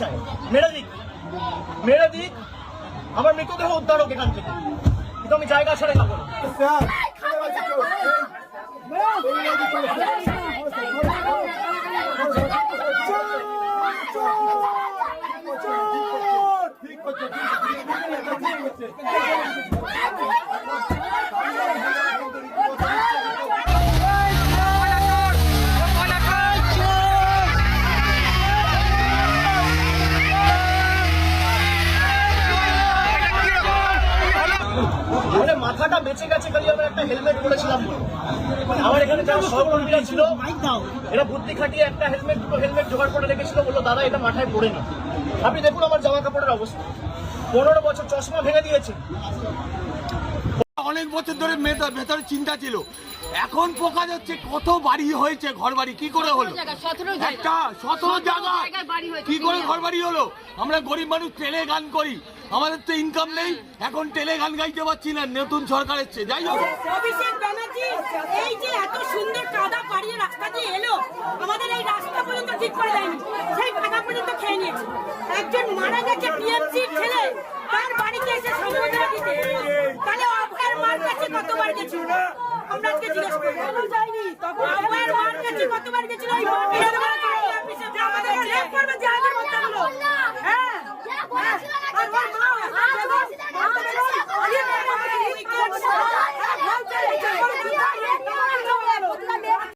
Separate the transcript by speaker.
Speaker 1: চায় মেরে দিক আমার মৃতদেহ উদ্ধার হোক এখান থেকে, কিন্তু আমি জায়গা ছেড়ে যাবো না। মাথাটা বেঁচে গেছে খালি আমার একটা হেলমেট পরেছিলাম। আমার এখানে যারা সহকর্মীরা ছিল এরা বুদ্ধি খাটিয়ে একটা হেলমেট দুটো হেলমেট জোগাড় করে রেখেছিল, বললো দাদা এটা মাথায় পড়ে নি। আপনি দেখুন আমার জামা কাপড়ের অবস্থা, 15 বছর চশমা ভেঙে দিয়েছে।
Speaker 2: অনেক বছর ধরে ভেতরে চিন্তা ছিল, এখন পোকা যাচ্ছে। কত বাড়ি হয়েছে, ঘর বাড়ি কি করে হলো? একটা 17 জায়গা কি করে ঘর বাড়ি হলো? আমরা গরিব মানুষ টেলে গান করি, আমাদের তো ইনকাম নেই, এখন টেলে গান গাইতে পারছি না। নতুন সরকার এসছে, যাই হোক।
Speaker 3: অভিষেক ব্যানার্জি এই যে এত সুন্দর কাদা পাড়িয়ে রাস্তা দিয়ে এলো, আমাদের এই রাস্তা পর্যন্ত ঠিক করে দেয়নি, সেই কাদা পর্যন্ত খেয়ে নিয়েছে। একজন মারা গেছে টিএমসির ছেলে, তার বাড়িতে এসে সম্বোধনা দিতে, তাহলে অভয়ের মার কাছে কতবার গেছিল? আমরা আজকে জিজ্ঞেস করবো, যাইনি। তখন অভয়ের মার কাছে কতবার গেছিল?